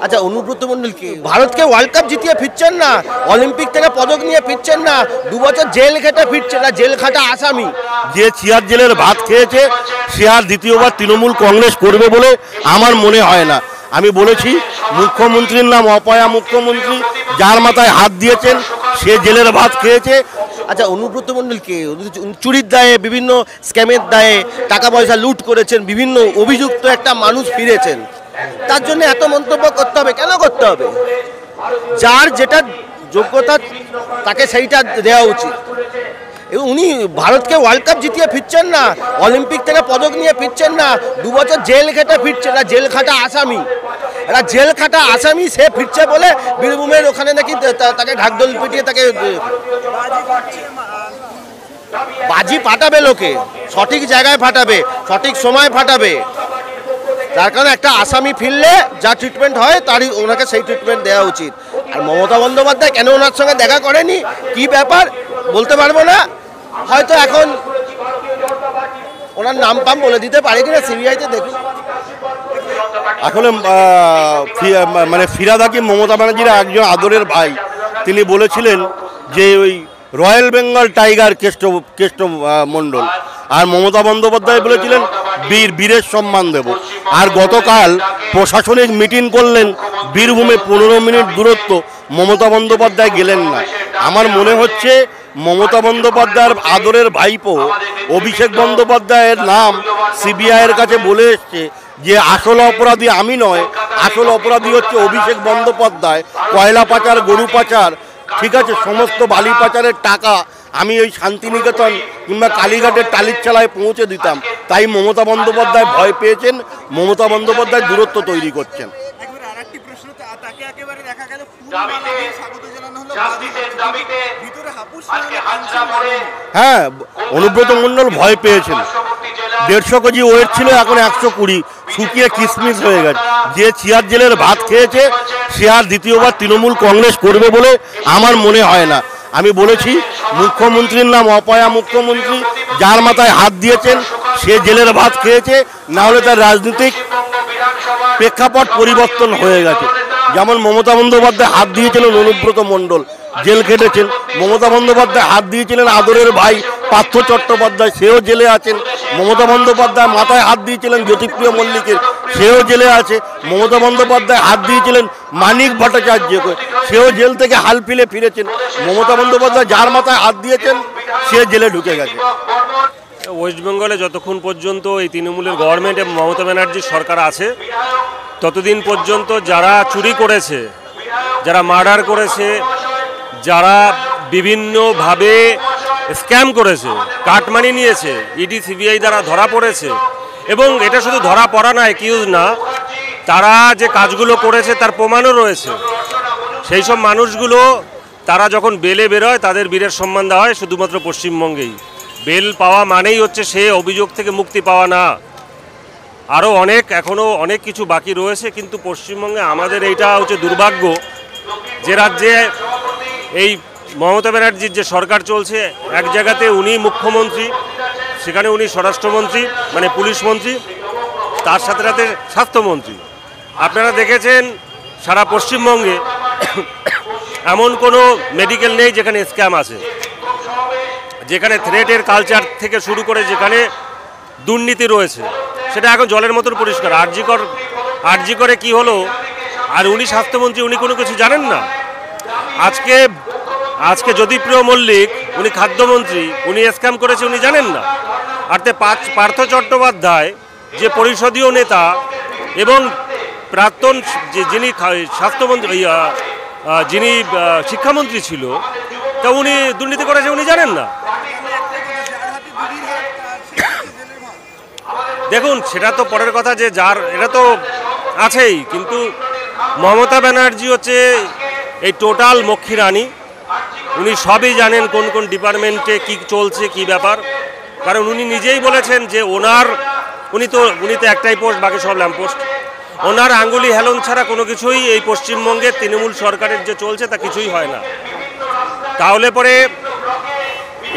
আচ্ছা, অনুব্রত মণ্ডল কি ভারতকে ওয়ার্ল্ড কাপ জিতিয়ে ফিরছেন না, অলিম্পিক থেকে পদক নিয়ে ফিরছেন না, 2 বছর জেল খেটে ফিরছেন না, জেল খাটা আসামি। যে চেয়ার জেলের ভাত খেয়েছে সে আর দ্বিতীয়বার তৃণমূল কংগ্রেস করবে বলে আমার মনে হয় না। আমি বলেছি মুখ্যমন্ত্রীর নাম অপয়া মুখ্যমন্ত্রী, যার মাথায় হাত দিয়েছেন সে জেলের ভাত খেয়েছে। আচ্ছা, অনুব্রত মণ্ডলকে চুরির দায়ে, বিভিন্ন স্ক্যামের দায়ে টাকা পয়সা লুট করেছেন, বিভিন্ন অভিযুক্ত একটা মানুষ ফিরেছেন, তার জন্য এত মন্তব্য করতে হবে কেন? করতে হবে যার যেটা যোগ্যতা তাকে সেইটা দেওয়া উচিত। উনি ভারতকে ওয়ার্ল্ড কাপ জিতিয়ে ফিরছেন না, অলিম্পিক থেকে পদক নিয়ে ফিরছেন না, 2 বছর জেল খেটে ফিরছেন না, জেল খাটা আসামি। এরা জেল খাটা আসামি, সে ফিরছে বলে বীরভূমের ওখানে নাকি তাকে ঢাকঢোল পিটিয়ে তাকে বাজি ফাটাবে, লোকে সঠিক জায়গায় ফাটাবে, সঠিক সময় ফাটাবে। তার কারণে একটা আসামি ফিরলে যা ট্রিটমেন্ট হয় তারই ওনাকে সেই ট্রিটমেন্ট দেওয়া উচিত। আর মমতা বন্দ্যোপাধ্যায় কেন ওনার সঙ্গে দেখা করেনি, কি ব্যাপার বলতে পারবো না, হয়তো এখন ওনার নাম পাম বলে দিতে পারে কিনা সিবিআইতে দেখুন। আসলে মানে ফিরাদ হাকিম মমতা ব্যানার্জির একজন আদরের ভাই, তিনি বলেছিলেন যে ওই রয়্যাল বেঙ্গল টাইগার কেষ্ট মণ্ডল, আর মমতা বন্দ্যোপাধ্যায় বলেছিলেন বীরের সম্মান দেব। আর গতকাল প্রশাসনিক মিটিং করলেন বীরভূমে, 15 মিনিট দূরত্ব, মমতা বন্দ্যোপাধ্যায় গেলেন না। আমার মনে হচ্ছে মমতা বন্দ্যোপাধ্যায়ের আদরের ভাইপো অভিষেক বন্দ্যোপাধ্যায়ের নাম সিবিআইয়ের কাছে বলে এসছে যে আসল অপরাধী আমি নয়, আসল অপরাধী হচ্ছে অভিষেক বন্দ্যোপাধ্যায়। কয়লা পাচার, গরু পাচার, ঠিক আছে, সমস্ত বালি পাচারের টাকা আমি ওই শান্তিনিকেতন কিংবা কালীঘাটের টালির চালায় পৌঁছে দিতাম। তাই মমতা বন্দ্যোপাধ্যায় ভয় পেয়েছেন, মমতা বন্দ্যোপাধ্যায় দূরত্ব তৈরি করছেন। হ্যাঁ, অনুব্রত মণ্ডল ভয় পেয়েছেন। 150 কেজি ওয়েট ছিল, এখন 120, শুকিয়ে কিসমিস হয়ে গেছে। যে চেয়ার জেলের ভাত খেয়েছে সে আর দ্বিতীয়বার তৃণমূল কংগ্রেস করবে বলে আমার মনে হয় না। আমি বলেছি মুখ্যমন্ত্রীর নাম অপয়া মুখ্যমন্ত্রী, যার মাথায় হাত দিয়েছেন সে জেলের ভাত খেয়েছে, না হলে তার রাজনৈতিক প্রেক্ষাপট পরিবর্তন হয়ে গেছে। যেমন মমতা বন্দ্যোপাধ্যায় হাত দিয়েছিলেন অনুব্রত মণ্ডল, জেল খেটেছেন। মমতা বন্দ্যোপাধ্যায় হাত দিয়েছিলেন আদরের ভাই পার্থ চট্টোপাধ্যায়, সেও জেলে আছেন। মমতা বন্দ্যোপাধ্যায় মাথায় হাত দিয়েছিলেন জ্যোতিপ্রিয় মল্লিকের, সেও জেলে আছে। মমতা বন্দ্যোপাধ্যায় হাত দিয়েছিলেন মানিক ভট্টাচার্যকে, সেও জেল থেকে হাল ফিলে ফিরেছেন। মমতা বন্দ্যোপাধ্যায় যার মাথায় হাত দিয়েছেন সে জেলে ঢুকে গেছে। ওয়েস্ট বেঙ্গলে যতক্ষণ পর্যন্ত এই তৃণমূলের গভর্নমেন্ট এবং মমতা ব্যানার্জির সরকার আছে, ততদিন পর্যন্ত যারা চুরি করেছে, যারা মার্ডার করেছে, যারা বিভিন্নভাবে স্ক্যাম করেছে, কাটমানি নিয়েছে, ইডি সিবিআই দ্বারা ধরা পড়েছে, এবং এটা শুধু ধরা পড়া না, অ্যাকিউজ না, তারা যে কাজগুলো করেছে তার প্রমাণও রয়েছে। সেই সব মানুষগুলো তারা যখন বেলে বেরোয় তাদের বীরের সম্মান দেওয়া হয় শুধুমাত্র পশ্চিমবঙ্গেই। বেল পাওয়া মানেই হচ্ছে সে অভিযোগ থেকে মুক্তি পাওয়া না। আরও এখনও অনেক কিছু বাকি রয়েছে, কিন্তু পশ্চিমবঙ্গে আমাদের এইটা হচ্ছে দুর্ভাগ্য যে রাজ্যে এই মমতা ব্যানার্জির যে সরকার চলছে, এক জায়গাতে উনি মুখ্যমন্ত্রী, সেখানে উনি স্বরাষ্ট্রমন্ত্রী মানে পুলিশ মন্ত্রী, তার সাথে সাথে স্বাস্থ্যমন্ত্রী। আপনারা দেখেছেন সারা পশ্চিমবঙ্গে এমন কোনো মেডিকেল নেই যেখানে স্ক্যাম আছে, যেখানে থ্রেটের কালচার থেকে শুরু করে যেখানে দুর্নীতি রয়েছে, সেটা এখন জলের মতন পরিষ্কার। আরজি করে কি হলো, আর উনি স্বাস্থ্যমন্ত্রী, উনি কোনো কিছু জানেন না। আজকে জ্যোতিপ্রিয় মল্লিক, উনি খাদ্যমন্ত্রী, উনি স্ক্যাম করেছে উনি জানেন না। আর পার্থ চট্টোপাধ্যায় যে পরিষদীয় নেতা এবং প্রাক্তন যিনি স্বাস্থ্যমন্ত্রী, যিনি শিক্ষামন্ত্রী ছিল, তা উনি দুর্নীতি করেছে উনি জানেন না। দেখুন, সেটা তো পরের কথা, যে যার এটা তো আছেই, কিন্তু মমতা ব্যানার্জি হচ্ছে এই টোটাল মক্ষী রানী। উনি সবই জানেন কোন কোন ডিপার্টমেন্টে কি চলছে, কি ব্যাপার। কারণ উনি নিজেই বলেছেন যে উনি তো একটাই পোস্ট, বাকি সব ল্যাম্পপোস্ট। ওনার আঙ্গুলি হেলন ছাড়া কোনো কিছুই এই পশ্চিমবঙ্গে তৃণমূল সরকারের যে চলছে তা কিছুই হয় না। তাহলে পরে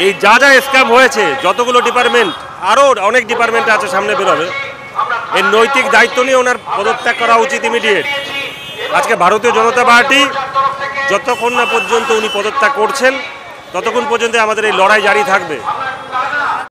এই যা স্ক্যাম হয়েছে, যতগুলো ডিপার্টমেন্ট, আরও অনেক ডিপার্টমেন্ট আছে সামনে বেরোবে, এর নৈতিক দায়িত্ব নিয়ে ওনার পদত্যাগ করা উচিত ইমিডিয়েট। আজকে ভারতীয় জনতা পার্টি যতক্ষণ না পর্যন্ত উনি পদত্যাগ করছেন ততক্ষণ পর্যন্ত আমাদের এই লড়াই জারি থাকবে।